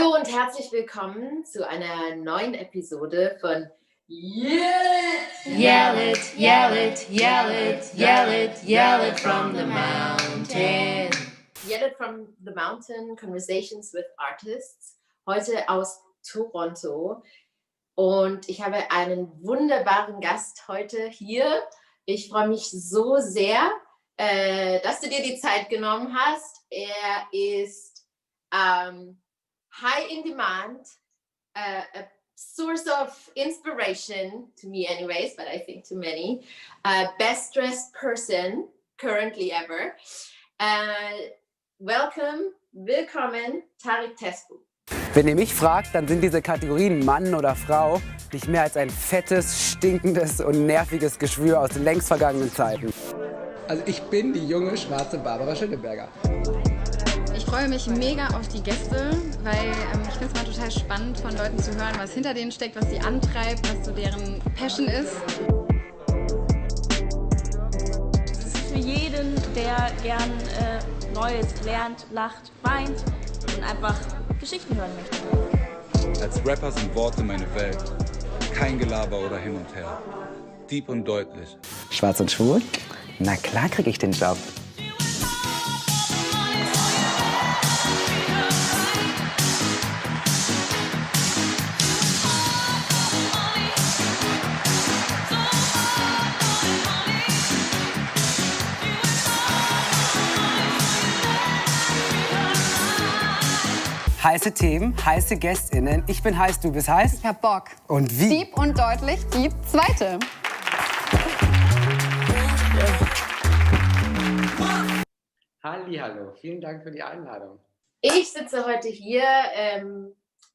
Hallo und herzlich willkommen zu einer neuen Episode von Yell It! Yell it, yell it, yell it, yell it, yell it from the mountain. Yell It from the Mountain, Conversations with Artists, heute aus Toronto. Und ich habe einen wunderbaren Gast heute hier. Ich freue mich so sehr, dass du dir die Zeit genommen hast. Er ist high in demand, a source of inspiration to me anyways, but I think to many. Best dressed person currently ever. Willkommen, Tarek Tesfu. Wenn ihr mich fragt, dann sind diese Kategorien Mann oder Frau nicht mehr als ein fettes, stinkendes und nerviges Geschwür aus den längst vergangenen Zeiten. Also ich bin die junge, schwarze Barbara Schöneberger. Ich freue mich mega auf die Gäste, weil ich finde es mal total spannend, von Leuten zu hören, was hinter denen steckt, was sie antreibt, was so deren Passion ist. Es ist für jeden, der gern Neues lernt, lacht, weint und einfach Geschichten hören möchte. Als Rapper sind Worte meine Welt. Kein Gelaber oder hin und her. Deep und deutlich. Schwarz und schwul? Na klar krieg ich den Job. Heiße Themen, heiße GästInnen. Ich bin heiß, du bist heiß. Ich hab Bock. Und wie? Deep und deutlich, die zweite. Hallihallo, vielen Dank für die Einladung. Ich sitze heute hier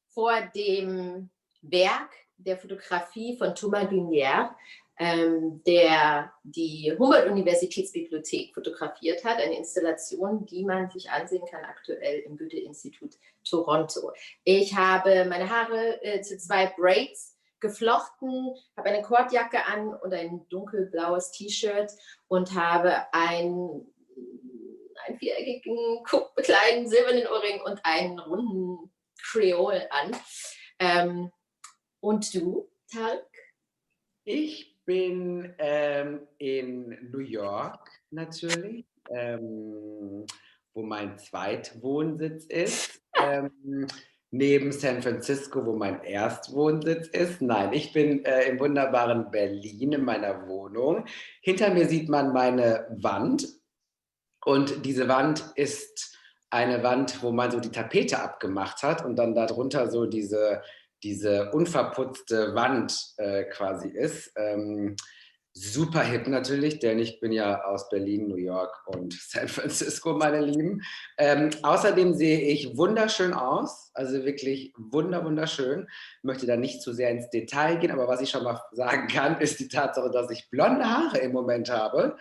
vor dem Werk der Fotografie von Thomas Lumière, der die Humboldt-Universitätsbibliothek fotografiert hat, eine Installation, die man sich ansehen kann aktuell im Goethe-Institut Toronto. Ich habe meine Haare zu 2 Braids geflochten, habe eine Kordjacke an und ein dunkelblaues T-Shirt und habe einen viereckigen, kleinen silbernen Ohrring und einen runden Kreol an. Und du, Tarek? Ich bin in New York natürlich, wo mein Zweitwohnsitz ist. Neben San Francisco, wo mein Erstwohnsitz ist. Nein, ich bin im wunderbaren Berlin in meiner Wohnung. Hinter mir sieht man meine Wand. Und diese Wand ist eine Wand, wo man so die Tapete abgemacht hat und dann darunter so diese unverputzte Wand quasi ist. Super hip natürlich, denn ich bin ja aus Berlin, New York und San Francisco, meine Lieben. Außerdem sehe ich wunderschön aus, also wirklich wunderschön. Ich möchte da nicht zu sehr ins Detail gehen, aber was ich schon mal sagen kann, ist die Tatsache, dass ich blonde Haare im Moment habe,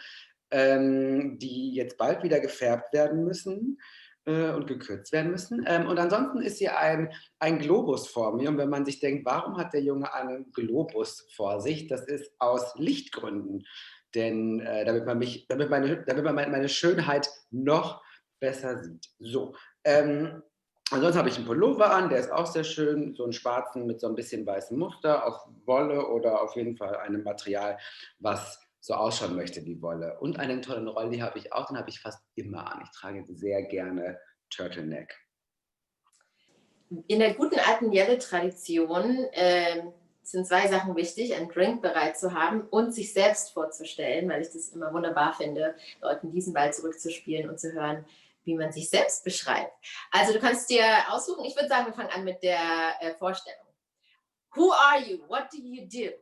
die jetzt bald wieder gefärbt werden müssen und gekürzt werden müssen. Und ansonsten ist hier ein Globus vor mir. Und wenn man sich denkt, warum hat der Junge einen Globus vor sich? Das ist aus Lichtgründen. Denn damit man meine Schönheit noch besser sieht. So. Ansonsten habe ich einen Pullover an, der ist auch sehr schön. So einen schwarzen mit so ein bisschen weißem Muster aus Wolle oder auf jeden Fall einem Material, was so ausschauen möchte wie Wolle. Und einen tollen Rolli habe ich auch, den habe ich fast immer an. Ich trage sehr gerne Turtleneck. In der guten alten Yelle-Tradition sind 2 Sachen wichtig, einen Drink bereit zu haben und sich selbst vorzustellen, weil ich das immer wunderbar finde, Leuten diesen Ball zurückzuspielen und zu hören, wie man sich selbst beschreibt. Also du kannst dir aussuchen, ich würde sagen, wir fangen an mit der Vorstellung. Who are you? What do you do?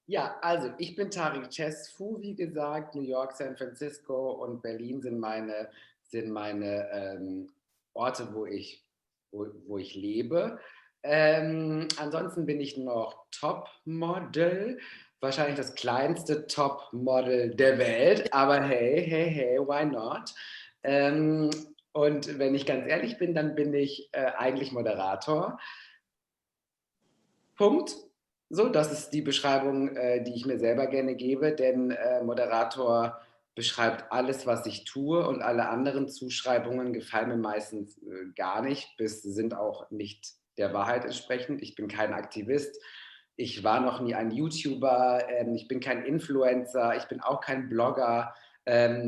Ja, also ich bin Tarek Tesfu, wie gesagt. New York, San Francisco und Berlin sind meine Orte, wo ich lebe. Ansonsten bin ich noch Topmodel, wahrscheinlich das kleinste Topmodel der Welt, aber hey, why not? Und wenn ich ganz ehrlich bin, dann bin ich eigentlich Moderator. Punkt. So, das ist die Beschreibung, die ich mir selber gerne gebe, denn Moderator beschreibt alles, was ich tue, und alle anderen Zuschreibungen gefallen mir meistens gar nicht, sind auch nicht der Wahrheit entsprechend. Ich bin kein Aktivist, ich war noch nie ein YouTuber, ich bin kein Influencer, ich bin auch kein Blogger.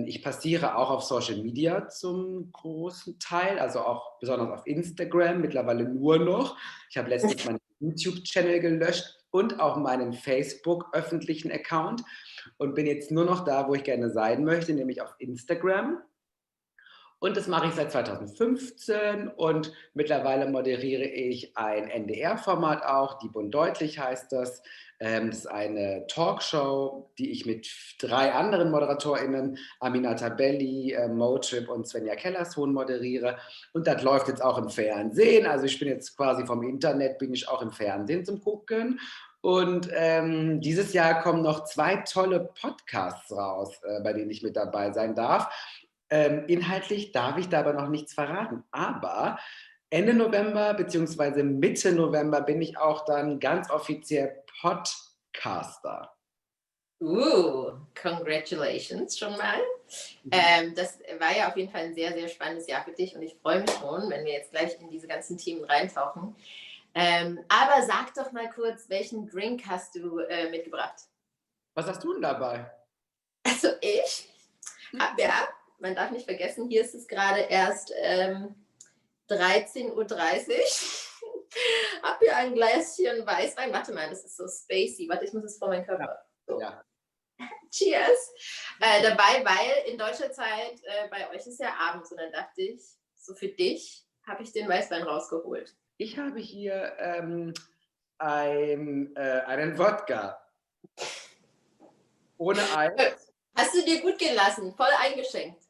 Ich passiere auch auf Social Media zum großen Teil, also auch besonders auf Instagram, mittlerweile nur noch. Ich habe letztens meinen YouTube-Channel gelöscht und auch meinen Facebook-öffentlichen Account und bin jetzt nur noch da, wo ich gerne sein möchte, nämlich auf Instagram. Und das mache ich seit 2015 und mittlerweile moderiere ich ein NDR-Format auch, Dieb und Deutlich heißt das. Das ist eine Talkshow, die ich mit 3 anderen ModeratorInnen, Aminata Belli, Motrip und Svenja Kellershohn moderiere. Und das läuft jetzt auch im Fernsehen. Also ich bin jetzt quasi vom Internet, bin ich auch im Fernsehen zum Gucken. Und dieses Jahr kommen noch 2 tolle Podcasts raus, bei denen ich mit dabei sein darf. Inhaltlich darf ich da aber noch nichts verraten. Aber Ende November bzw. Mitte November bin ich auch dann ganz offiziell Podcaster. Congratulations schon mal. Das war ja auf jeden Fall ein sehr, sehr spannendes Jahr für dich und ich freue mich schon, wenn wir jetzt gleich in diese ganzen Themen reintauchen. Aber sag doch mal kurz, welchen Drink hast du mitgebracht? Was hast du denn dabei? Also ich habe ja, man darf nicht vergessen, hier ist es gerade erst 13:30 Uhr. Habe hier ein Gläschen Weißwein. Warte mal, das ist so spacey. Warte, ich muss es vor meinen Körper. So. Ja. Cheers. Dabei, weil in deutscher Zeit bei euch ist ja abends und dann dachte ich, so für dich habe ich den Weißwein rausgeholt. Ich habe hier einen Wodka. Ohne Eis. Hast du dir gut gelassen, voll eingeschenkt.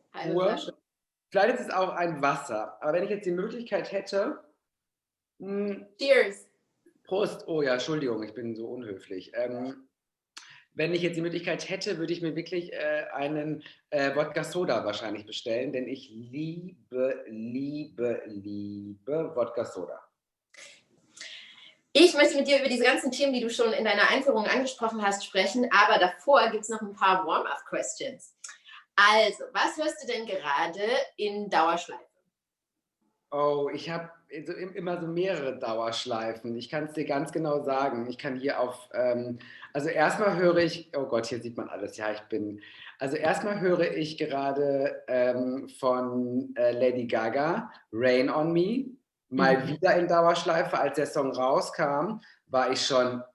Vielleicht ist es auch ein Wasser. Aber wenn ich jetzt die Möglichkeit hätte. Cheers. Prost. Oh ja, Entschuldigung, ich bin so unhöflich. Wenn ich jetzt die Möglichkeit hätte, würde ich mir wirklich einen Wodka Soda wahrscheinlich bestellen, denn ich liebe Wodka Soda. Ich möchte mit dir über diese ganzen Themen, die du schon in deiner Einführung angesprochen hast, sprechen, aber davor gibt es noch ein paar Warm-up-Questions. Also, was hörst du denn gerade in Dauerschleife? Oh, ich habe immer so mehrere Dauerschleifen. Ich kann es dir ganz genau sagen. Ich kann hier also erstmal höre ich, oh Gott, hier sieht man alles. Ja, also erstmal höre ich gerade von Lady Gaga, Rain on Me, mal wieder in Dauerschleife. Als der Song rauskam,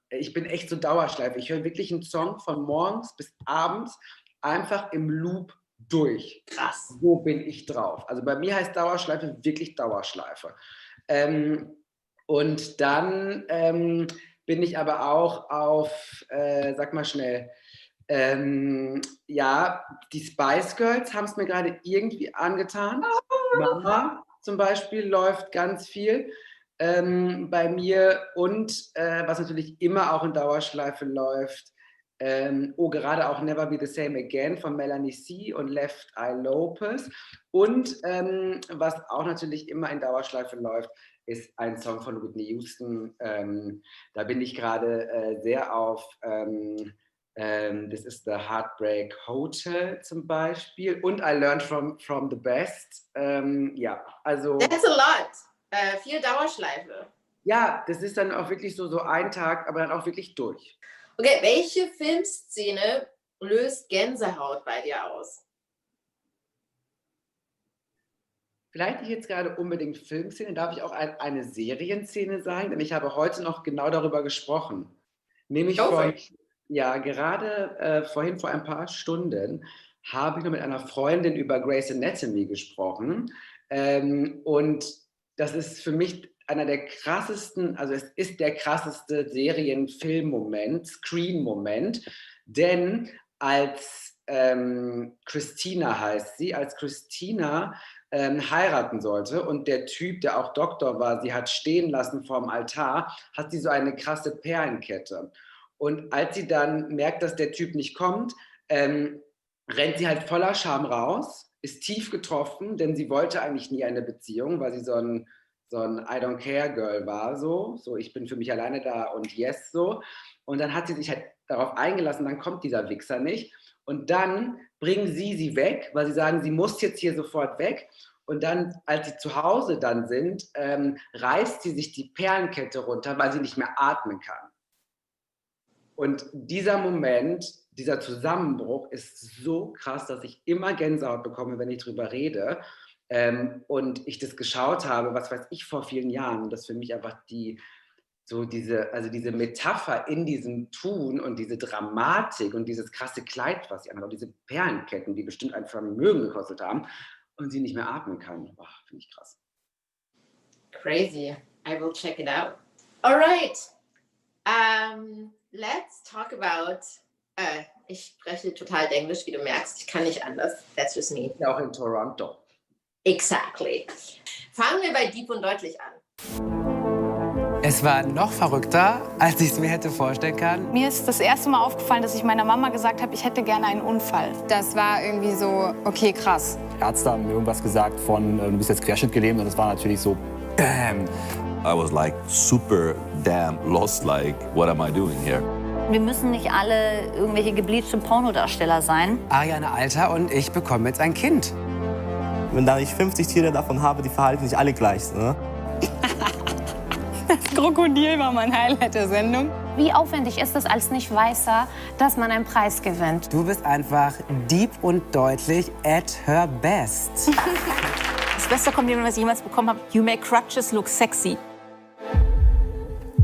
ich bin echt so Dauerschleife. Ich höre wirklich einen Song von morgens bis abends einfach im Loop durch. Krass. So bin ich drauf. Also bei mir heißt Dauerschleife wirklich Dauerschleife. Und dann bin ich aber auch auf, sag mal schnell, ja, die Spice Girls haben es mir gerade irgendwie angetan. Mama zum Beispiel läuft ganz viel bei mir. Und was natürlich immer auch in Dauerschleife läuft, gerade auch Never Be the Same Again von Melanie C. und Left Eye Lopez. Und was auch natürlich immer in Dauerschleife läuft, ist ein Song von Whitney Houston. Da bin ich gerade sehr auf This is the Heartbreak Hotel zum Beispiel. Und I Learned from the Best. Ja, also... That's a lot. Viel Dauerschleife. Ja, das ist dann auch wirklich so ein Tag, aber dann auch wirklich durch. Okay, welche Filmszene löst Gänsehaut bei dir aus? Vielleicht nicht jetzt gerade unbedingt Filmszene, darf ich auch eine Serienszene sein, denn ich habe heute noch genau darüber gesprochen. Nämlich gerade vorhin vor ein paar Stunden habe ich noch mit einer Freundin über Grey's Anatomy gesprochen. Und das ist für mich einer der krassesten, also es ist der krasseste Serien-Film-Moment, Screen-Moment, denn als Christina heißt sie, als Christina heiraten sollte und der Typ, der auch Doktor war, sie hat stehen lassen vorm Altar, hat sie so eine krasse Perlenkette. Und als sie dann merkt, dass der Typ nicht kommt, rennt sie halt voller Scham raus, ist tief getroffen, denn sie wollte eigentlich nie eine Beziehung, weil sie so ein I don't care Girl war, so ich bin für mich alleine da und yes, so. Und dann hat sie sich halt darauf eingelassen, dann kommt dieser Wichser nicht. Und dann bringen sie weg, weil sie sagen, sie muss jetzt hier sofort weg. Und dann, als sie zu Hause dann sind, reißt sie sich die Perlenkette runter, weil sie nicht mehr atmen kann. Und dieser Moment, dieser Zusammenbruch ist so krass, dass ich immer Gänsehaut bekomme, wenn ich drüber rede. Und ich das geschaut habe, was weiß ich, vor vielen Jahren. Und das für mich einfach diese Metapher in diesem Tun und diese Dramatik und dieses krasse Kleid, was sie anhat, und diese Perlenketten, die bestimmt ein Vermögen gekostet haben und sie nicht mehr atmen kann. Boah, finde ich krass. Crazy. I will check it out. All right. Let's talk about. Ich spreche total Englisch, wie du merkst. Ich kann nicht anders. That's just me. Ja, auch in Toronto. Exactly. Fangen wir bei Deep und Deutlich an. Es war noch verrückter, als ich es mir hätte vorstellen können. Mir ist das erste Mal aufgefallen, dass ich meiner Mama gesagt habe, ich hätte gerne einen Unfall. Das war irgendwie so, okay, krass. Ärzte haben mir irgendwas gesagt von, du bist jetzt querschnittgelähmt, und das war natürlich so, bam. I was like super damn lost, like what am I doing here? Wir müssen nicht alle irgendwelche gebleachte Pornodarsteller sein. Ariane Alter und ich bekommen jetzt ein Kind. Wenn da ich 50 Tiere davon habe, die verhalten sich alle gleich, ne? Das Krokodil war mein Highlight der Sendung. Wie aufwendig ist es als Nicht-Weißer, dass man einen Preis gewinnt? Du bist einfach deep und deutlich at her best. Das beste Kompliment, was ich jemals bekommen habe: You make crutches look sexy.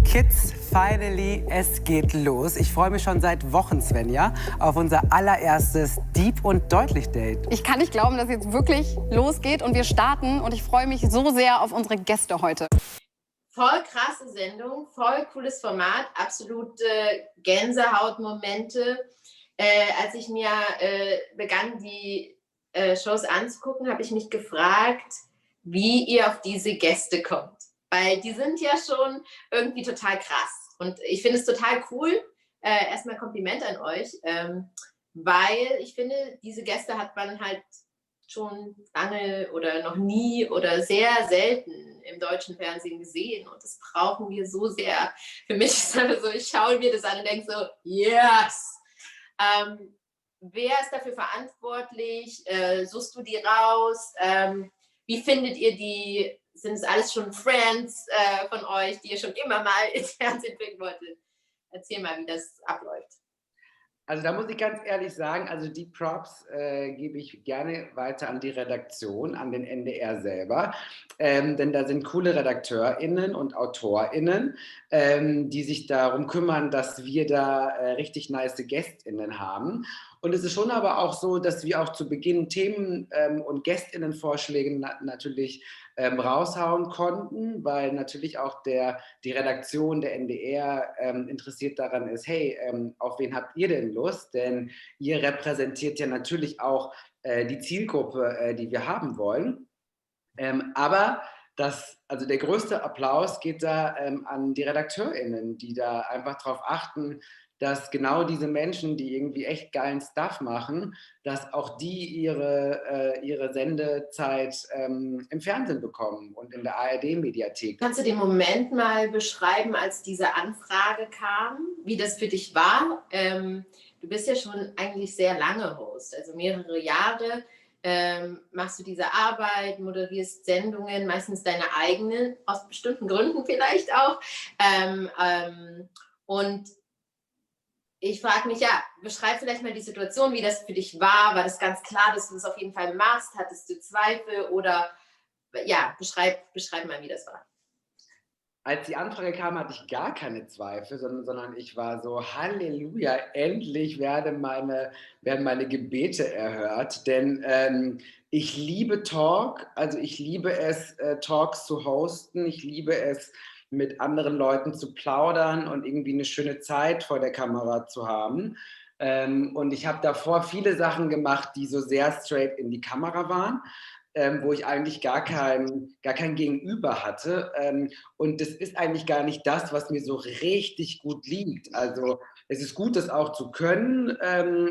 Kids, finally, es geht los. Ich freue mich schon seit Wochen, Svenja, auf unser allererstes Deep und Deutlich Date. Ich kann nicht glauben, dass jetzt wirklich losgeht und wir starten. Und ich freue mich so sehr auf unsere Gäste heute. Voll krasse Sendung, voll cooles Format, absolute Gänsehautmomente. Als ich mir begann, die Shows anzugucken, habe ich mich gefragt, wie ihr auf diese Gäste kommt. Weil die sind ja schon irgendwie total krass. Und ich finde es total cool. Erstmal Kompliment an euch, weil ich finde, diese Gäste hat man halt schon lange oder noch nie oder sehr selten im deutschen Fernsehen gesehen. Und das brauchen wir so sehr. Für mich ist es so, ich schaue mir das an und denke so, yes! Wer ist dafür verantwortlich? Suchst du die raus? Wie findet ihr die? Sind es alles schon Friends von euch, die ihr schon immer mal ins Fernsehen bringen wolltet? Erzähl mal, wie das abläuft. Also da muss ich ganz ehrlich sagen, also die Props gebe ich gerne weiter an die Redaktion, an den NDR selber, denn da sind coole RedakteurInnen und AutorInnen, die sich darum kümmern, dass wir da richtig nice GästInnen haben. Und es ist schon aber auch so, dass wir auch zu Beginn Themen und GästInnen-Vorschläge natürlich raushauen konnten, weil natürlich auch die Redaktion der NDR interessiert daran ist, hey, auf wen habt ihr denn Lust? Denn ihr repräsentiert ja natürlich auch die Zielgruppe, die wir haben wollen. Aber also der größte Applaus geht da an die RedakteurInnen, die da einfach darauf achten, dass genau diese Menschen, die irgendwie echt geilen Stuff machen, dass auch die ihre Sendezeit im Fernsehen bekommen und in der ARD-Mediathek. Kannst du den Moment mal beschreiben, als diese Anfrage kam, wie das für dich war? Du bist ja schon eigentlich sehr lange Host, also mehrere Jahre. Machst du diese Arbeit, moderierst Sendungen, meistens deine eigenen, aus bestimmten Gründen vielleicht auch. Und ich frage mich, ja, beschreib vielleicht mal die Situation, wie das für dich war. War das ganz klar, dass du das auf jeden Fall machst? Hattest du Zweifel? Oder ja, beschreib mal, wie das war. Als die Anfrage kam, hatte ich gar keine Zweifel, sondern ich war so, Halleluja, endlich werden meine Gebete erhört. Denn ich liebe Talk, also ich liebe es, Talks zu hosten. Ich liebe es, mit anderen Leuten zu plaudern und irgendwie eine schöne Zeit vor der Kamera zu haben. Und ich habe davor viele Sachen gemacht, die so sehr straight in die Kamera waren, wo ich eigentlich gar kein Gegenüber hatte. Und das ist eigentlich gar nicht das, was mir so richtig gut liegt. Also es ist gut, das auch zu können.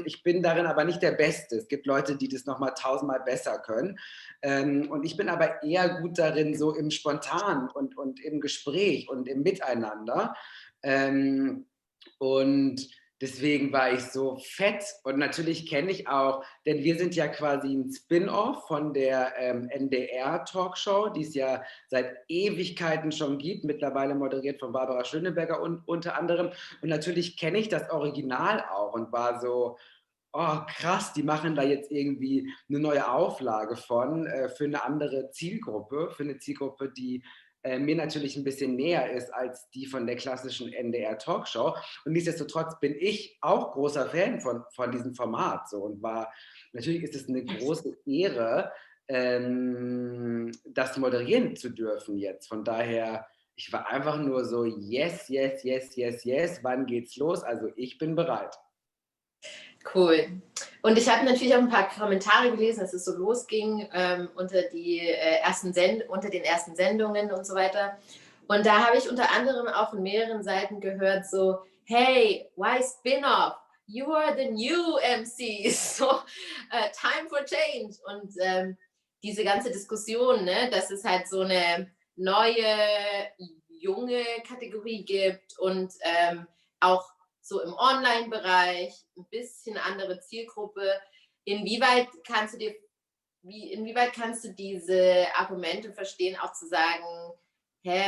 Ich bin darin aber nicht der Beste. Es gibt Leute, die das nochmal 1000-mal besser können. Und ich bin aber eher gut darin, so im Spontan und im Gespräch und im Miteinander. Und deswegen war ich so fett. Und natürlich kenne ich auch, denn wir sind ja quasi ein Spin-off von der NDR-Talkshow, die es ja seit Ewigkeiten schon gibt, mittlerweile moderiert von Barbara Schöneberger unter anderem. Und natürlich kenne ich das Original auch und war so, oh krass, die machen da jetzt irgendwie eine neue Auflage für eine andere Zielgruppe, für eine Zielgruppe, die mir natürlich ein bisschen näher ist als die von der klassischen NDR-Talkshow. Und nichtsdestotrotz bin ich auch großer Fan von diesem Format. So, und natürlich ist es eine große Ehre, das moderieren zu dürfen jetzt. Von daher, ich war einfach nur so, yes, yes, yes, yes, yes, wann geht's los? Also ich bin bereit. Cool. Und ich habe natürlich auch ein paar Kommentare gelesen, dass es so losging unter den ersten Sendungen und so weiter. Und da habe ich unter anderem auch von mehreren Seiten gehört, so, hey, why spin-off? You are the new MCs. So, time for change. Und diese ganze Diskussion, ne, dass es halt so eine neue, junge Kategorie gibt und auch so im Online-Bereich, ein bisschen andere Zielgruppe. Inwieweit kannst du diese Argumente verstehen, auch zu sagen,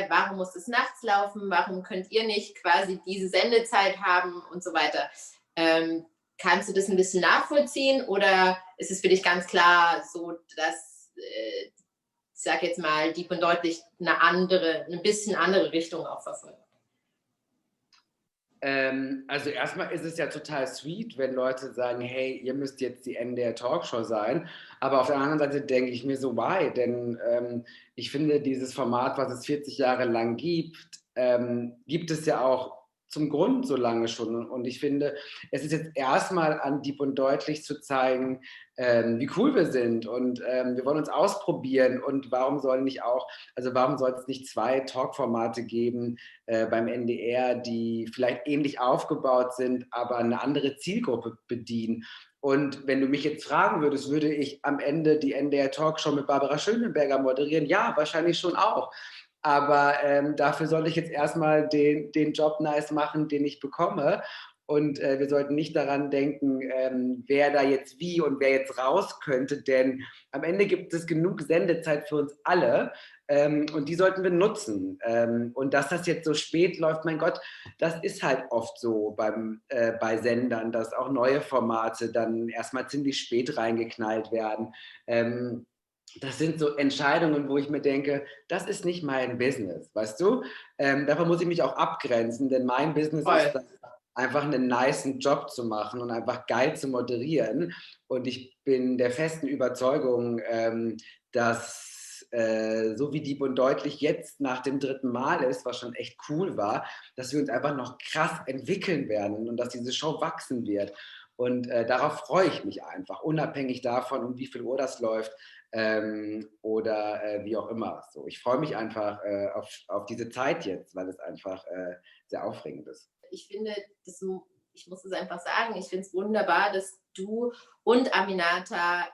warum muss es nachts laufen, warum könnt ihr nicht quasi diese Sendezeit haben und so weiter. Kannst du das ein bisschen nachvollziehen oder ist es für dich ganz klar so, dass, ich sag jetzt mal, Deep und Deutlich eine bisschen andere Richtung auch verfolgt? Also erstmal ist es ja total sweet, wenn Leute sagen, hey, ihr müsst jetzt die NDR Talkshow sein. Aber auf der anderen Seite denke ich mir so, why? Denn ich finde, dieses Format, was es 40 Jahre lang gibt, gibt es ja auch zum Grund so lange schon. Und ich finde, es ist jetzt erstmal an Deep und Deutlich zu zeigen, wie cool wir sind. Und wir wollen uns ausprobieren. Und warum soll es nicht 2 Talkformate geben beim NDR, die vielleicht ähnlich aufgebaut sind, aber eine andere Zielgruppe bedienen? Und wenn du mich jetzt fragen würdest, würde ich am Ende die NDR Talkshow mit Barbara Schöneberger moderieren? Ja, wahrscheinlich schon auch. Aber dafür soll ich jetzt erstmal den Job nice machen, den ich bekomme. Und wir sollten nicht daran denken, wer da jetzt wie und wer jetzt raus könnte. Denn am Ende gibt es genug Sendezeit für uns alle. Und die sollten wir nutzen. Und dass das jetzt so spät läuft, mein Gott, das ist halt oft so bei Sendern, dass auch neue Formate dann erstmal ziemlich spät reingeknallt werden. Das sind so Entscheidungen, wo ich mir denke, das ist nicht mein Business, weißt du? Davon muss ich mich auch abgrenzen, denn mein Business ist einfach einen nicen Job zu machen und einfach geil zu moderieren. Und ich bin der festen Überzeugung, dass so wie Deep und Deutlich jetzt nach dem 3. Mal ist, was schon echt cool war, dass wir uns einfach noch krass entwickeln werden und dass diese Show wachsen wird. Und darauf freue ich mich einfach, unabhängig davon, um wie viel Uhr das läuft. Oder wie auch immer. So, ich freue mich einfach auf diese Zeit jetzt, weil es einfach sehr aufregend ist. Ich finde, ich muss es einfach sagen, ich finde es wunderbar, dass du und Aminata,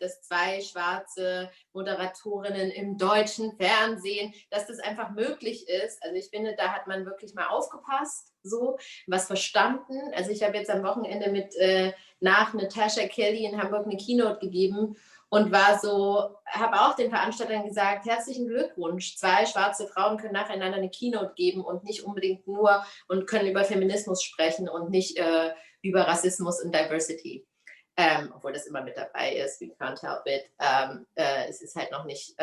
dass 2 schwarze Moderatorinnen im deutschen Fernsehen, dass das einfach möglich ist. Also ich finde, da hat man wirklich mal aufgepasst, so was verstanden. Also ich habe jetzt am Wochenende nach Natasha Kelly in Hamburg eine Keynote gegeben und habe auch den Veranstaltern gesagt, herzlichen Glückwunsch, 2 schwarze Frauen können nacheinander eine Keynote geben und nicht unbedingt nur und können über Feminismus sprechen und nicht über Rassismus und Diversity. Obwohl das immer mit dabei ist, we can't help it. Es ist halt noch nicht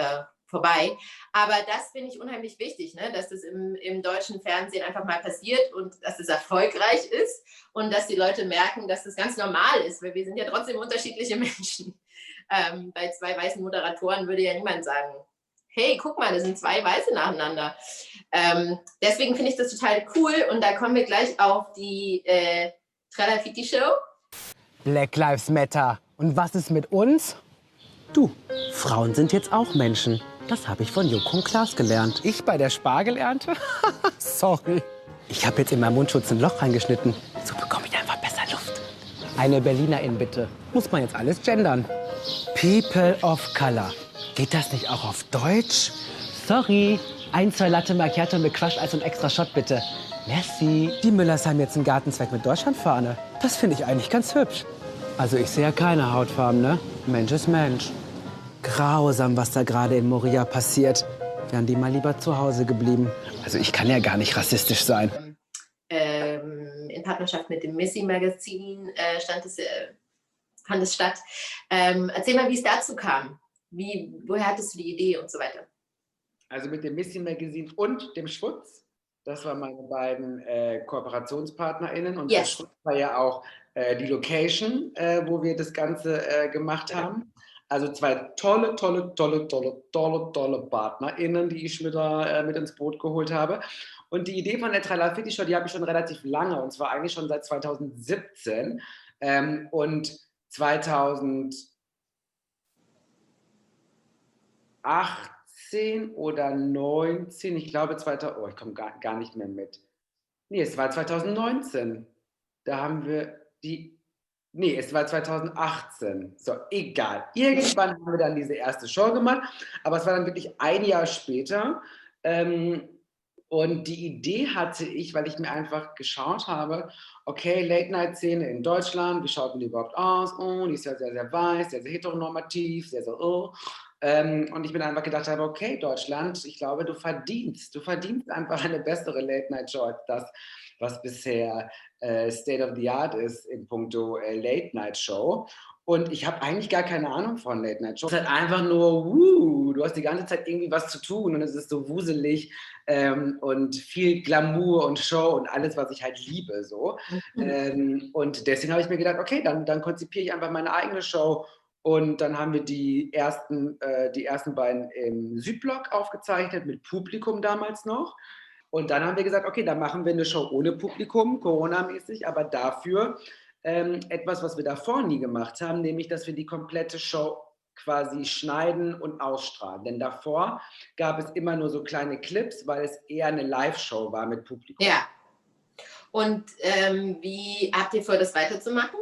vorbei. Aber das finde ich unheimlich wichtig, ne? Dass das im deutschen Fernsehen einfach mal passiert und dass es erfolgreich ist und dass die Leute merken, dass das ganz normal ist, weil wir sind ja trotzdem unterschiedliche Menschen. Bei 2 weißen Moderatoren würde ja niemand sagen, hey, guck mal, das sind 2 Weiße nacheinander. Deswegen finde ich das total cool und da kommen wir gleich auf die Tralafiti-Show. Black Lives Matter. Und was ist mit uns? Du, Frauen sind jetzt auch Menschen. Das habe ich von Joko und Klaas gelernt. Ich bei der Spargelernte? Sorry. Ich habe jetzt in meinem Mundschutz ein Loch reingeschnitten. So bekomme ich einfach besser Luft. Eine Berlinerin bitte. Muss man jetzt alles gendern. People of Color. Geht das nicht auch auf Deutsch? Sorry. 1, 2 Latte Macchiato mit Crushed Eis und extra Shot, bitte. Merci. Die Müllers haben jetzt einen Gartenzweig mit Deutschlandfahne. Das finde ich eigentlich ganz hübsch. Also ich sehe ja keine Hautfarben, ne? Mensch ist Mensch. Grausam, was da gerade in Moria passiert. Wären die mal lieber zu Hause geblieben. Also ich kann ja gar nicht rassistisch sein. In Partnerschaft mit dem Missy Magazin fand es statt. Erzähl mal, wie es dazu kam. Woher hattest du die Idee und so weiter? Also mit dem Missy Magazin und dem Schwutz. Das waren meine beiden KooperationspartnerInnen. Und der Schwutz war ja auch die Location, wo wir das Ganze gemacht haben. Also 2 tolle PartnerInnen, die ich mit ins Boot geholt habe. Und die Idee von der Tralafitti Show, die habe ich schon relativ lange, und zwar eigentlich schon seit 2017. Und 2018 oder 19, ich glaube ich komme gar nicht mehr mit. Nee, es war 2019. Da haben wir es war 2018. So, egal. Irgendwann haben wir dann diese erste Show gemacht, aber es war dann wirklich ein Jahr später. Und die Idee hatte ich, weil ich mir einfach geschaut habe, okay, Late-Night-Szene in Deutschland, wie schaut denn die überhaupt aus? Oh, die ist ja sehr, sehr weiß, sehr, sehr heteronormativ, sehr, sehr und ich bin einfach gedacht habe, okay, Deutschland, ich glaube, du verdienst einfach eine bessere Late-Night-Show als das, was bisher State of the Art ist in puncto Late-Night-Show. Und ich habe eigentlich gar keine Ahnung von Late-Night-Show. Es ist halt einfach nur, du hast die ganze Zeit irgendwie was zu tun und es ist so wuselig und viel Glamour und Show und alles, was ich halt liebe. So. Und deswegen habe ich mir gedacht, okay, dann konzipiere ich einfach meine eigene Show. Und dann haben wir die ersten beiden im Südblock aufgezeichnet, mit Publikum damals noch. Und dann haben wir gesagt, okay, dann machen wir eine Show ohne Publikum, Corona-mäßig, aber dafür etwas, was wir davor nie gemacht haben, nämlich, dass wir die komplette Show quasi schneiden und ausstrahlen. Denn davor gab es immer nur so kleine Clips, weil es eher eine Live-Show war mit Publikum. Ja. Und wie habt ihr vor, das weiterzumachen?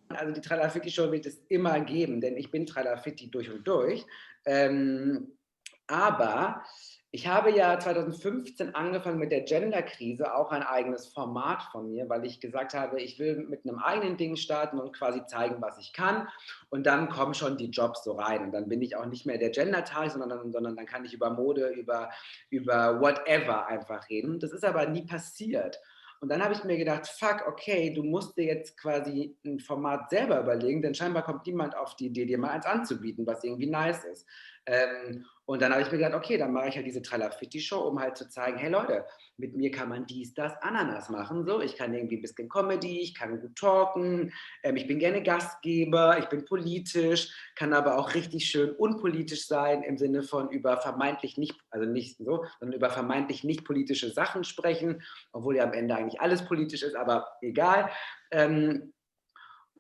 Also die Tralafitti-Show wird es immer geben, denn ich bin Tralafitti durch und durch. Aber ich habe ja 2015 angefangen mit der Gender-Krise, auch ein eigenes Format von mir, weil ich gesagt habe, ich will mit einem eigenen Ding starten und quasi zeigen, was ich kann. Und dann kommen schon die Jobs so rein. Und dann bin ich auch nicht mehr der Gender-Tag, sondern dann kann ich über Mode, über whatever einfach reden. Das ist aber nie passiert. Und dann habe ich mir gedacht, fuck, okay, du musst dir jetzt quasi ein Format selber überlegen, denn scheinbar kommt niemand auf die Idee, dir mal eins anzubieten, was irgendwie nice ist. Und dann habe ich mir gedacht, okay, dann mache ich halt diese Tralafitti-Show, um halt zu zeigen, hey Leute, mit mir kann man dies, das, Ananas machen. So, ich kann irgendwie ein bisschen Comedy, ich kann gut talken, ich bin gerne Gastgeber, ich bin politisch, kann aber auch richtig schön unpolitisch sein, im Sinne von über vermeintlich nicht, also nicht so, sondern über vermeintlich nicht politische Sachen sprechen, obwohl ja am Ende eigentlich alles politisch ist, aber egal.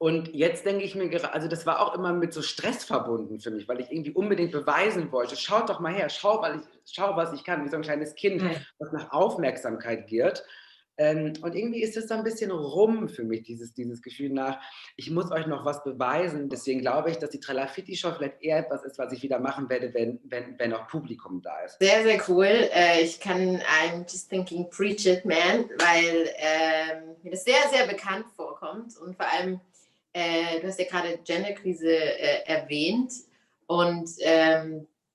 Und jetzt denke ich mir, also das war auch immer mit so Stress verbunden für mich, weil ich irgendwie unbedingt beweisen wollte, schaut doch mal her, schau, was ich kann, wie so ein kleines Kind, das nach Aufmerksamkeit giert. Und irgendwie ist es so ein bisschen rum für mich, dieses Gefühl nach, ich muss euch noch was beweisen. Deswegen glaube ich, dass die Tralafitti-Show vielleicht eher etwas ist, was ich wieder machen werde, wenn auch Publikum da ist. Sehr, sehr cool. I'm just thinking, preach it, man, weil mir das sehr, sehr bekannt vorkommt und vor allem du hast ja gerade Genderkrise erwähnt und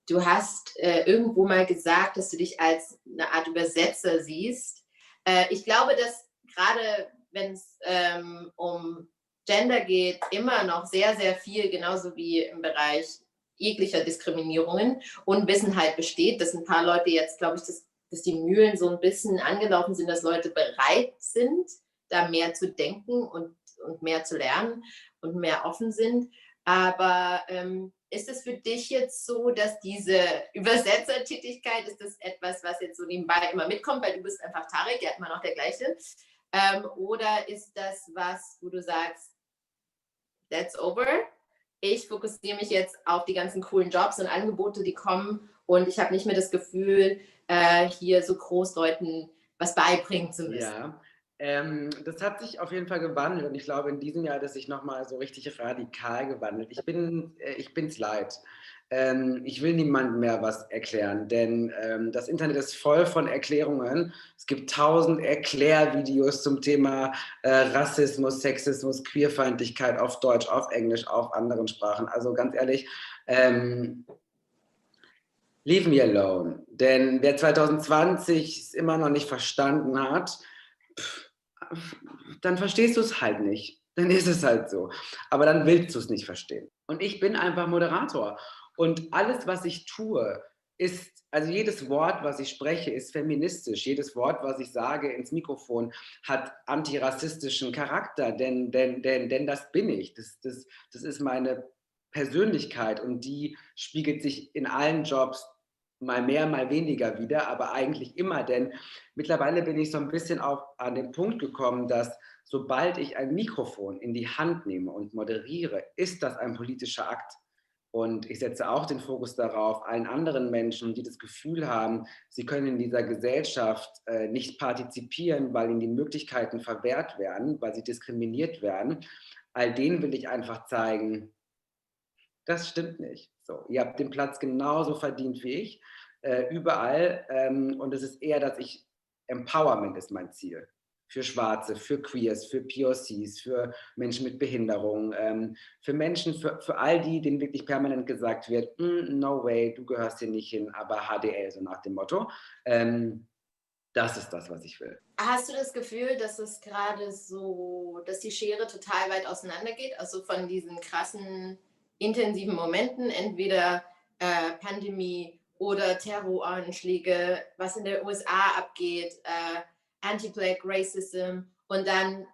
du hast irgendwo mal gesagt, dass du dich als eine Art Übersetzer siehst. Ich glaube, dass gerade wenn es um Gender geht, immer noch sehr, sehr viel, genauso wie im Bereich jeglicher Diskriminierungen, Unwissenheit besteht, dass ein paar Leute jetzt, glaube ich, dass die Mühlen so ein bisschen angelaufen sind, dass Leute bereit sind, da mehr zu denken und mehr zu lernen und mehr offen sind. Aber ist es für dich jetzt so, dass diese Übersetzertätigkeit, ist das etwas, was jetzt so nebenbei immer mitkommt, weil du bist einfach Tarek, ja immer noch der gleiche? Oder ist das was, wo du sagst, that's over? Ich fokussiere mich jetzt auf die ganzen coolen Jobs und Angebote, die kommen und ich habe nicht mehr das Gefühl, hier so Großleuten was beibringen zu müssen. Ja. Das hat sich auf jeden Fall gewandelt und ich glaube, in diesem Jahr hat es sich nochmal so richtig radikal gewandelt. Ich bin's leid. Ich will niemandem mehr was erklären, denn das Internet ist voll von Erklärungen. Es gibt 1000 Erklärvideos zum Thema Rassismus, Sexismus, Queerfeindlichkeit auf Deutsch, auf Englisch, auf anderen Sprachen. Also ganz ehrlich, leave me alone. Denn wer 2020 es immer noch nicht verstanden hat, dann verstehst du es halt nicht. Dann ist es halt so. Aber dann willst du es nicht verstehen. Und ich bin einfach Moderator. Und alles, was ich tue, ist, also jedes Wort, was ich spreche, ist feministisch. Jedes Wort, was ich sage ins Mikrofon, hat antirassistischen Charakter. Denn das bin ich. Das ist meine Persönlichkeit. Und die spiegelt sich in allen Jobs mal mehr, mal weniger wieder, aber eigentlich immer, denn mittlerweile bin ich so ein bisschen auch an den Punkt gekommen, dass sobald ich ein Mikrofon in die Hand nehme und moderiere, ist das ein politischer Akt. Und ich setze auch den Fokus darauf, allen anderen Menschen, die das Gefühl haben, sie können in dieser Gesellschaft nicht partizipieren, weil ihnen die Möglichkeiten verwehrt werden, weil sie diskriminiert werden, all denen will ich einfach zeigen, das stimmt nicht. So, ihr habt den Platz genauso verdient wie ich, überall. Und es ist eher, dass ich, Empowerment ist mein Ziel. Für Schwarze, für Queers, für POCs, für Menschen mit Behinderung, für Menschen, für all die, denen wirklich permanent gesagt wird, no way, du gehörst hier nicht hin, aber HDL, so nach dem Motto. Das ist das, was ich will. Hast du das Gefühl, dass es gerade so, dass die Schere total weit auseinandergeht? Also von diesen krassen intensiven Momenten, entweder Pandemie oder Terroranschläge, was in der USA abgeht, Anti-Black Racism, und dann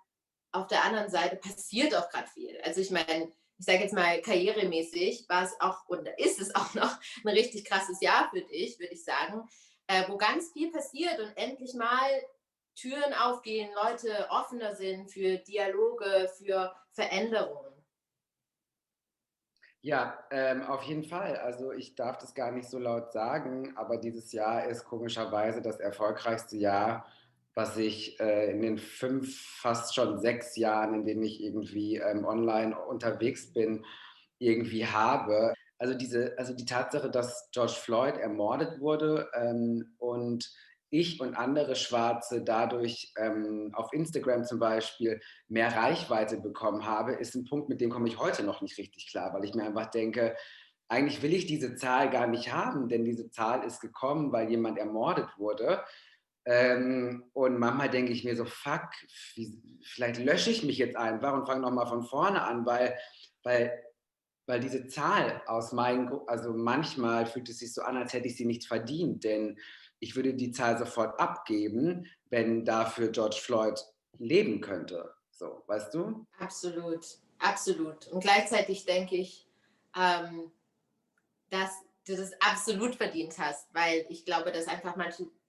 auf der anderen Seite passiert auch gerade viel. Also ich meine, ich sage jetzt mal karrieremäßig war es auch, und ist es auch noch ein richtig krasses Jahr für dich, würde ich sagen, wo ganz viel passiert und endlich mal Türen aufgehen, Leute offener sind für Dialoge, für Veränderungen. Ja, auf jeden Fall. Also ich darf das gar nicht so laut sagen, aber dieses Jahr ist komischerweise das erfolgreichste Jahr, was ich in den 5, fast schon 6 Jahren, in denen ich irgendwie online unterwegs bin, irgendwie habe. Also die Tatsache, dass George Floyd ermordet wurde und ich und andere Schwarze dadurch auf Instagram zum Beispiel mehr Reichweite bekommen habe, ist ein Punkt, mit dem komme ich heute noch nicht richtig klar, weil ich mir einfach denke, eigentlich will ich diese Zahl gar nicht haben, denn diese Zahl ist gekommen, weil jemand ermordet wurde. Und manchmal denke ich mir so, fuck, vielleicht lösche ich mich jetzt einfach und fange nochmal von vorne an, weil diese Zahl also manchmal fühlt es sich so an, als hätte ich sie nicht verdient, denn ich würde die Zahl sofort abgeben, wenn dafür George Floyd leben könnte. So, weißt du? Absolut, absolut. Und gleichzeitig denke ich, dass du das absolut verdient hast, weil ich glaube, dass einfach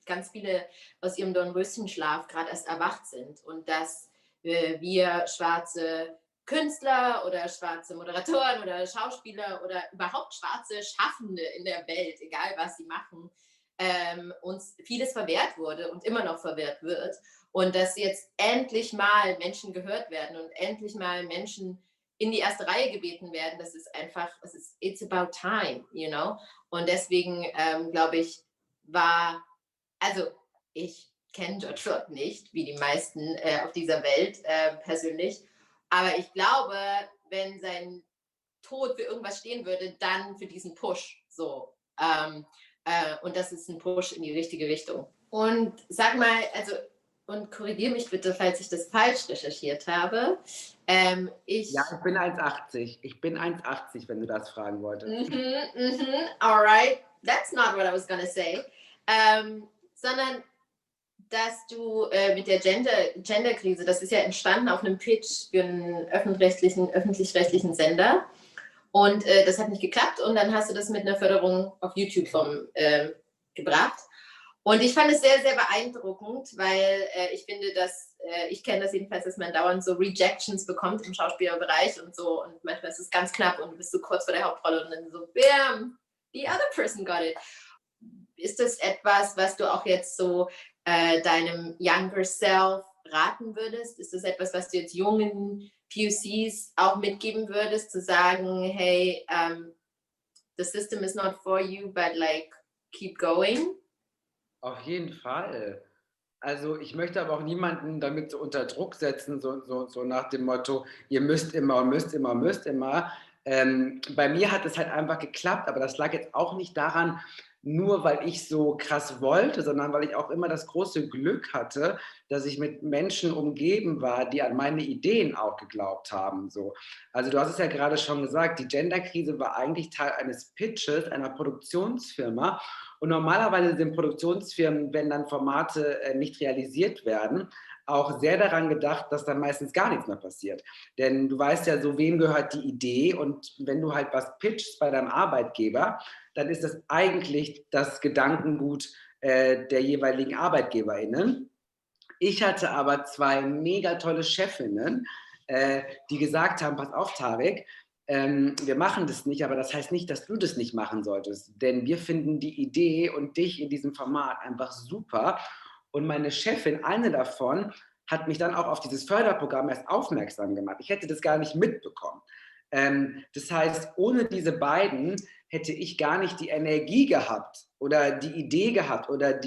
ganz viele aus ihrem Dornröschenschlaf gerade erst erwacht sind und dass wir schwarze Künstler oder schwarze Moderatoren oder Schauspieler oder überhaupt schwarze Schaffende in der Welt, egal was sie machen, uns vieles verwehrt wurde und immer noch verwehrt wird, und dass jetzt endlich mal Menschen gehört werden und endlich mal Menschen in die erste Reihe gebeten werden. Das ist einfach, it's about time, you know. Und deswegen glaube ich, also ich kenne George Floyd nicht, wie die meisten auf dieser Welt persönlich, aber ich glaube, wenn sein Tod für irgendwas stehen würde, dann für diesen Push, so. Und das ist ein Push in die richtige Richtung. Und sag mal, also, und korrigiere mich bitte, falls ich das falsch recherchiert habe. Ja, ich bin 1,80. Ich bin 1,80, wenn du das fragen wolltest. All right. That's not what I was gonna say. Sondern, dass du mit der Genderkrise, das ist ja entstanden auf einem Pitch für einen öffentlich-rechtlichen Sender. Und das hat nicht geklappt, und dann hast du das mit einer Förderung auf YouTube gebracht. Und ich fand es sehr, sehr beeindruckend, weil ich finde, dass, ich kenne das jedenfalls, dass man dauernd so Rejections bekommt im Schauspielerbereich und so, und manchmal ist es ganz knapp und du bist so kurz vor der Hauptrolle und dann so, bam, the other person got it. Ist das etwas, was du auch jetzt so deinem younger self raten würdest? Ist das etwas, was du jetzt jungen POCs auch mitgeben würdest, zu sagen, hey, the system is not for you, but like keep going? Auf jeden Fall. Also ich möchte aber auch niemanden damit so unter Druck setzen, so nach dem Motto, ihr müsst immer, müsst immer, müsst immer. Bei mir hat es halt einfach geklappt, aber das lag jetzt auch nicht daran, nur weil ich so krass wollte, sondern weil ich auch immer das große Glück hatte, dass ich mit Menschen umgeben war, die an meine Ideen auch geglaubt haben. So. Also du hast es ja gerade schon gesagt, die Genderkrise war eigentlich Teil eines Pitches einer Produktionsfirma. Und normalerweise sind Produktionsfirmen, wenn dann Formate nicht realisiert werden, auch sehr daran gedacht, dass dann meistens gar nichts mehr passiert. Denn du weißt ja, so wem gehört die Idee, und wenn du halt was pitchst bei deinem Arbeitgeber, dann ist das eigentlich das Gedankengut der jeweiligen ArbeitgeberInnen. Ich hatte aber 2 mega tolle Chefinnen, die gesagt haben, pass auf, Tarek, wir machen das nicht, aber das heißt nicht, dass du das nicht machen solltest. Denn wir finden die Idee und dich in diesem Format einfach super. Und meine Chefin, eine davon, hat mich dann auch auf dieses Förderprogramm erst aufmerksam gemacht. Ich hätte das gar nicht mitbekommen. Das heißt, ohne diese beiden hätte ich gar nicht die Energie gehabt oder die Idee gehabt oder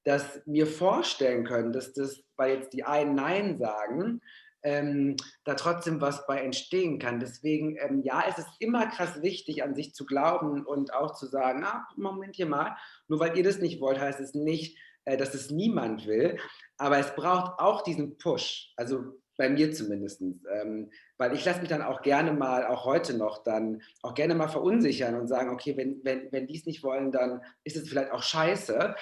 das mir vorstellen können, dass das, weil jetzt die einen Nein sagen, da trotzdem was bei entstehen kann. Deswegen, ja, es ist immer krass wichtig, an sich zu glauben und auch zu sagen, Moment hier mal, nur weil ihr das nicht wollt, heißt es nicht, dass es niemand will. Aber es braucht auch diesen Push, also bei mir zumindest, weil ich lasse mich dann auch gerne mal, auch heute noch, dann auch gerne mal verunsichern und sagen, okay, wenn die es nicht wollen, dann ist es vielleicht auch scheiße.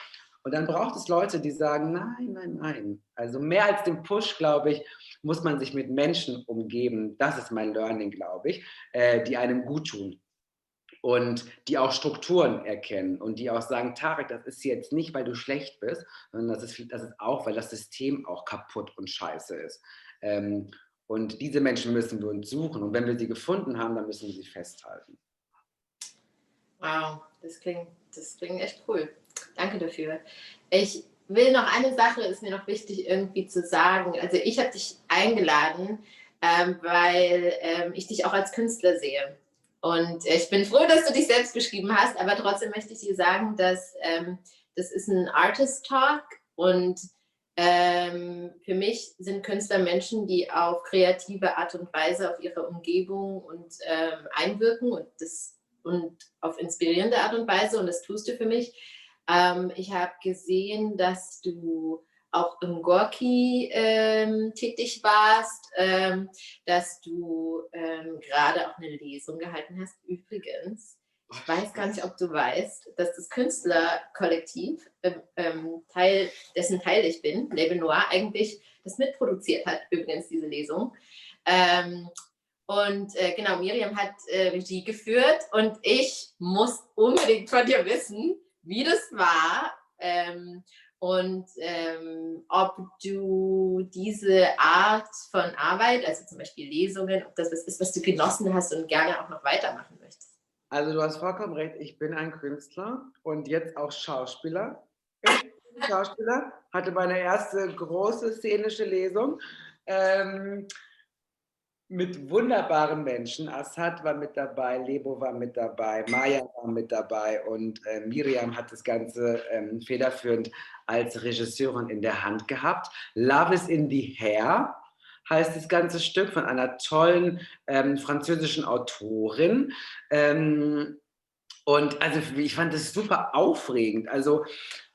Und dann braucht es Leute, die sagen, nein, nein, nein. Also mehr als den Push, glaube ich, muss man sich mit Menschen umgeben. Das ist mein Learning, glaube ich, die einem gut tun. Und die auch Strukturen erkennen und die auch sagen, Tarek, das ist jetzt nicht, weil du schlecht bist, sondern das ist auch, weil das System auch kaputt und scheiße ist. Und diese Menschen müssen wir uns suchen. Und wenn wir sie gefunden haben, dann müssen wir sie festhalten. Wow, das klingt echt cool. Danke dafür. Ich will noch eine Sache, ist mir noch wichtig irgendwie zu sagen. Also ich habe dich eingeladen, weil ich dich auch als Künstler sehe. Und ich bin froh, dass du dich selbst beschrieben hast, aber trotzdem möchte ich dir sagen, dass das ist ein Artist Talk und für mich sind Künstler Menschen, die auf kreative Art und Weise auf ihre Umgebung und einwirken und auf inspirierende Art und Weise, und das tust du für mich. Ich habe gesehen, dass du auch im Gorki tätig warst, dass du gerade auch eine Lesung gehalten hast. Übrigens, ich weiß gar nicht, ob du weißt, dass das Künstlerkollektiv, dessen Teil ich bin, Label Noir, eigentlich das mitproduziert hat, übrigens diese Lesung. Genau, Miriam hat Regie geführt und ich muss unbedingt von dir wissen, wie das war ob du diese Art von Arbeit, also zum Beispiel Lesungen, ob das was ist, was du genossen hast und gerne auch noch weitermachen möchtest. Also du hast vollkommen recht, ich bin ein Künstler und jetzt auch Schauspieler. Ich bin Schauspieler, hatte meine erste große szenische Lesung mit wunderbaren Menschen. Assad war mit dabei, Lebo war mit dabei, Maya war mit dabei und Miriam hat das Ganze federführend als Regisseurin in der Hand gehabt. Love is in the Hair heißt das ganze Stück von einer tollen französischen Autorin. Und also ich fand das super aufregend. Also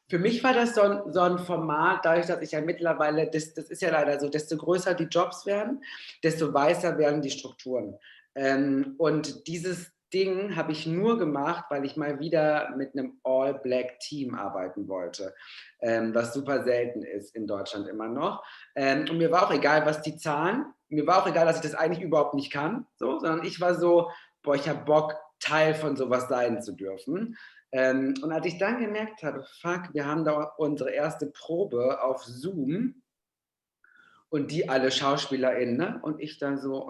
für mich war das so ein Format, dadurch, dass ich ja mittlerweile, das ist ja leider so, desto größer die Jobs werden, desto weißer werden die Strukturen. Und dieses Ding habe ich nur gemacht, weil ich mal wieder mit einem All-Black-Team arbeiten wollte, was super selten ist in Deutschland immer noch. Und mir war auch egal, was die zahlen. Mir war auch egal, dass ich das eigentlich überhaupt nicht kann, so, sondern ich war so, boah, ich habe Bock, Teil von sowas sein zu dürfen. Und als ich dann gemerkt habe, fuck, wir haben da unsere erste Probe auf Zoom und die alle SchauspielerInnen, ne? Und ich dann so,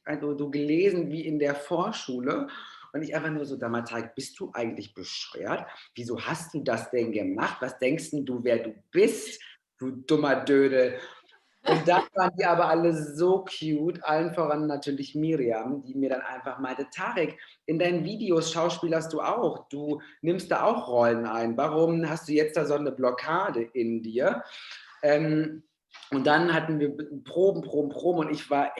also so gelesen wie in der Vorschule. Und ich einfach nur so, Tarek, bist du eigentlich bescheuert? Wieso hast du das denn gemacht? Was denkst du, wer du bist, du dummer Dödel? Und dann waren die aber alle so cute, allen voran natürlich Miriam, die mir dann einfach meinte, Tarek, in deinen Videos schauspielerst du auch, du nimmst da auch Rollen ein, warum hast du jetzt da so eine Blockade in dir? Und dann hatten wir Proben und ich war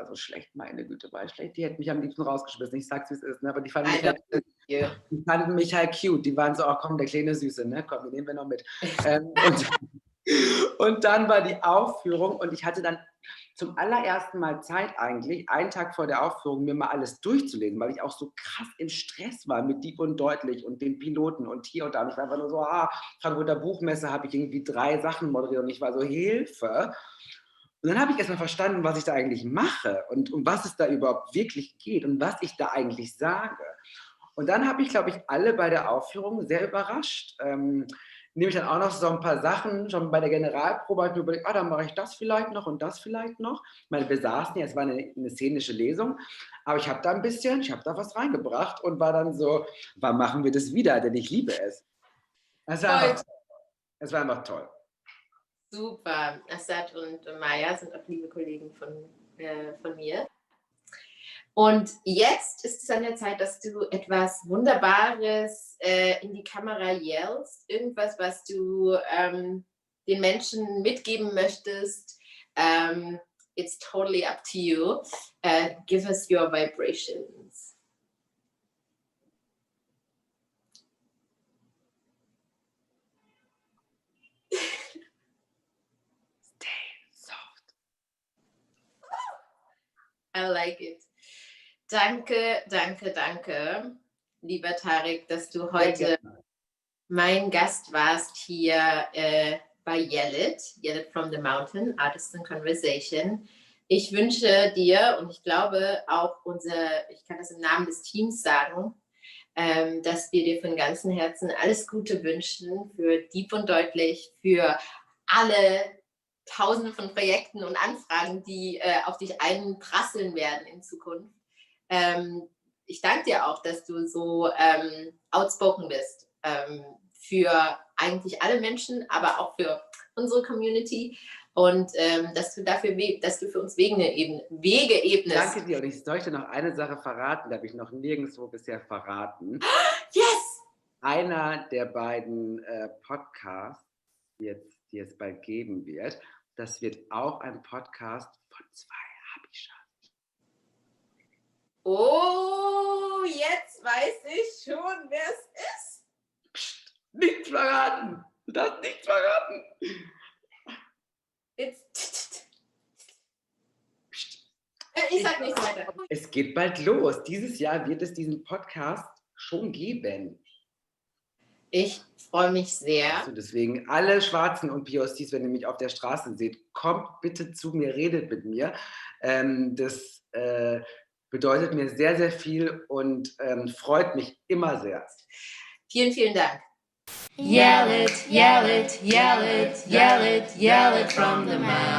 so schlecht, meine Güte, war ich schlecht, die hätten mich am liebsten rausgeschmissen, ich sag's wie es ist, ne? Aber die fanden mich halt cute, die waren so, ach komm, der kleine Süße, ne? Komm, den nehmen wir noch mit. Und dann war die Aufführung und ich hatte dann zum allerersten Mal Zeit eigentlich, einen Tag vor der Aufführung, mir mal alles durchzulesen, weil ich auch so krass im Stress war mit Diep und Deutlich und den Piloten und hier und da. Und ich war einfach nur so, Frankfurter Buchmesse habe ich irgendwie 3 Sachen moderiert und ich war so, Hilfe. Und dann habe ich erstmal verstanden, was ich da eigentlich mache und um was es da überhaupt wirklich geht und was ich da eigentlich sage. Und dann habe ich, glaube ich, alle bei der Aufführung sehr überrascht. Nehme ich dann auch noch so ein paar Sachen, schon bei der Generalprobe habe ich mir überlegt, dann mache ich das vielleicht noch und das vielleicht noch. Ich meine, wir saßen ja, es war eine szenische Lesung, aber ich habe da was reingebracht und war dann so, wann machen wir das wieder, denn ich liebe es. Es war einfach toll. Super. Assad und Maya sind auch liebe Kollegen von mir. Und jetzt ist es an der Zeit, dass du etwas Wunderbares in die Kamera yellst. Irgendwas, was du den Menschen mitgeben möchtest. It's totally up to you. Give us your vibrations. Stay soft. I like it. Danke, danke, danke, lieber Tarek, dass du heute mein Gast warst hier bei Yell It from the Mountain, Artists in Conversation. Ich wünsche dir, und ich glaube auch ich kann das im Namen des Teams sagen, dass wir dir von ganzem Herzen alles Gute wünschen für Diep und Deutlich, für alle Tausende von Projekten und Anfragen, die auf dich einprasseln werden in Zukunft. Ich danke dir auch, dass du so outspoken bist für eigentlich alle Menschen, aber auch für unsere Community und dass du für uns Wege ebnest. Danke dir und ich sollte noch eine Sache verraten, die habe ich noch nirgendwo bisher verraten. Yes! Einer der beiden Podcasts, die es bald geben wird, das wird auch ein Podcast von 2 Habishas. Oh, jetzt weiß ich schon, wer es ist. Psst, nichts verraten. Du darfst nichts verraten. Ich sag nichts weiter. Es geht bald los. Dieses Jahr wird es diesen Podcast schon geben. Ich freue mich sehr. Also deswegen alle Schwarzen und POCs, wenn ihr mich auf der Straße seht, kommt bitte zu mir, redet mit mir. Das bedeutet mir sehr, sehr viel und freut mich immer sehr. Vielen, vielen Dank. Yell it, yell it, yell it, yell it, yell it from the mountain.